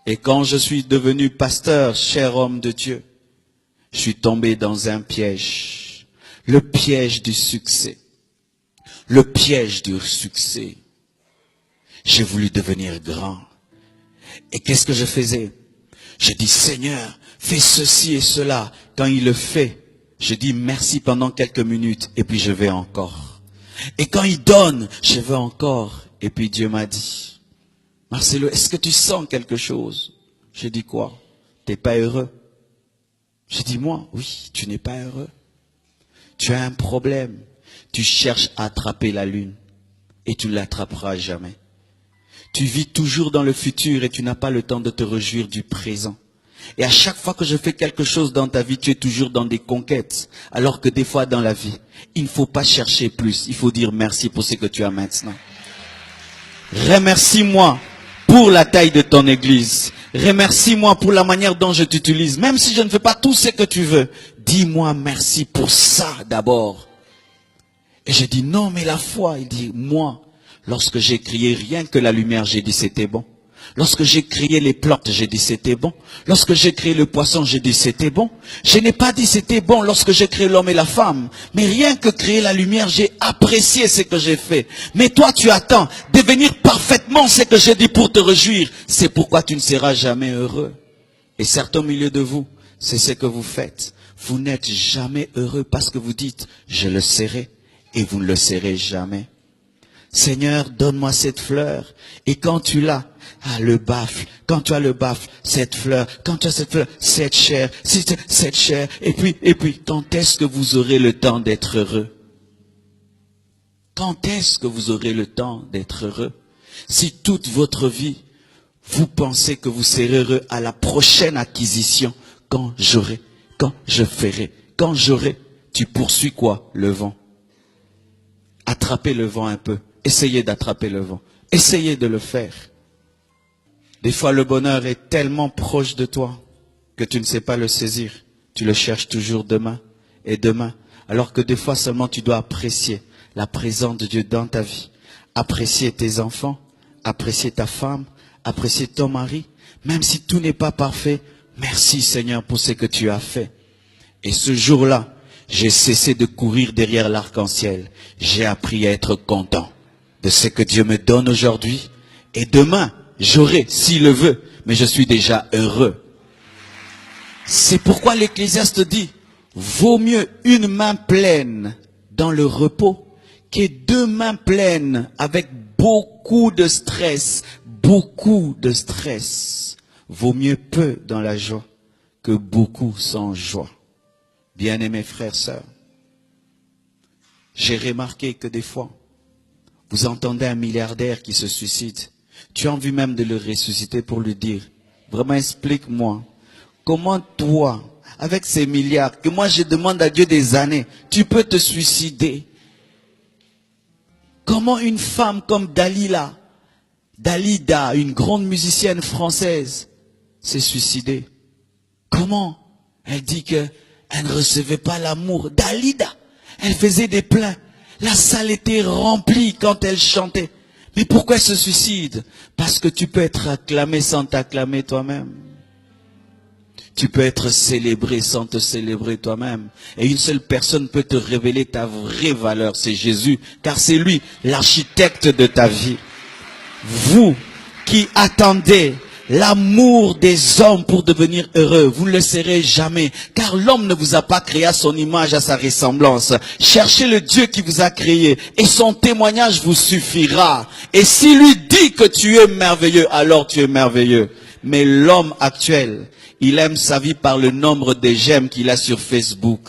Et quand je suis devenu pasteur, cher homme de Dieu, je suis tombé dans un piège. Le piège du succès. Le piège du succès. J'ai voulu devenir grand. Et qu'est-ce que je faisais? Je dis, Seigneur, fais ceci et cela. Quand il le fait, je dis merci pendant quelques minutes et puis je vais encore. Et quand il donne, je vais encore. Et puis Dieu m'a dit, Marcelo, est-ce que tu sens quelque chose? Je dis quoi? T'es pas heureux? Je dis moi, oui, tu n'es pas heureux. Tu as un problème. Tu cherches à attraper la lune et tu ne l'attraperas jamais. Tu vis toujours dans le futur et tu n'as pas le temps de te réjouir du présent. Et à chaque fois que je fais quelque chose dans ta vie, tu es toujours dans des conquêtes. Alors que des fois dans la vie, il ne faut pas chercher plus. Il faut dire merci pour ce que tu as maintenant. Remercie-moi pour la taille de ton église. Remercie-moi pour la manière dont je t'utilise. Même si je ne fais pas tout ce que tu veux, dis-moi merci pour ça d'abord. Et je dis non, mais la foi, il dit moi. Lorsque j'ai crié rien que la lumière, j'ai dit c'était bon. Lorsque j'ai créé les plantes, j'ai dit c'était bon. Lorsque j'ai créé le poisson, j'ai dit c'était bon. Je n'ai pas dit c'était bon lorsque j'ai créé l'homme et la femme. Mais rien que créer la lumière, j'ai apprécié ce que j'ai fait. Mais toi, tu attends devenir parfaitement ce que j'ai dit pour te réjouir. C'est pourquoi tu ne seras jamais heureux. Et certains au milieu de vous, c'est ce que vous faites. Vous n'êtes jamais heureux parce que vous dites, je le serai. Et vous ne le serez jamais. Seigneur, donne-moi cette fleur. Et quand tu l'as, le baffle. Quand tu as le baffle, cette fleur. Quand tu as cette fleur, cette chair. Cette chair. Et puis, quand est-ce que vous aurez le temps d'être heureux? Quand est-ce que vous aurez le temps d'être heureux? Si toute votre vie, vous pensez que vous serez heureux à la prochaine acquisition, quand j'aurai, quand je ferai, quand j'aurai, tu poursuis quoi? Le vent. Attrapez le vent un peu. Essayez d'attraper le vent. Essayez de le faire. Des fois, le bonheur est tellement proche de toi que tu ne sais pas le saisir. Tu le cherches toujours demain et demain. Alors que des fois seulement tu dois apprécier la présence de Dieu dans ta vie. Apprécier tes enfants, apprécier ta femme, apprécier ton mari. Même si tout n'est pas parfait, merci Seigneur pour ce que tu as fait. Et ce jour-là, j'ai cessé de courir derrière l'arc-en-ciel. J'ai appris à être content de ce que Dieu me donne aujourd'hui. Et demain, j'aurai, s'il le veut, mais je suis déjà heureux. C'est pourquoi l'Ecclésiaste dit, vaut mieux une main pleine dans le repos que deux mains pleines avec beaucoup de stress. Beaucoup de stress. Vaut mieux peu dans la joie que beaucoup sans joie. Bien-aimés frères, sœurs, j'ai remarqué que des fois, vous entendez un milliardaire qui se suicide. Tu as envie même de le ressusciter pour lui dire, vraiment explique-moi, comment toi, avec ces milliards, que moi je demande à Dieu des années, tu peux te suicider? Comment une femme comme Dalida, une grande musicienne française, s'est suicidée? Comment? Elle dit que elle ne recevait pas l'amour. Dalida, elle faisait des plaints. La salle était remplie quand elle chantait. Mais pourquoi elle se suicide? Parce que tu peux être acclamé sans t'acclamer toi-même. Tu peux être célébré sans te célébrer toi-même. Et une seule personne peut te révéler ta vraie valeur, c'est Jésus. Car c'est lui, l'architecte de ta vie. Vous qui attendez l'amour des hommes pour devenir heureux, vous ne le serez jamais, car l'homme ne vous a pas créé à son image, à sa ressemblance. Cherchez le Dieu qui vous a créé et son témoignage vous suffira. Et s'il lui dit que tu es merveilleux, alors tu es merveilleux. Mais l'homme actuel, il aime sa vie par le nombre de j'aime qu'il a sur Facebook.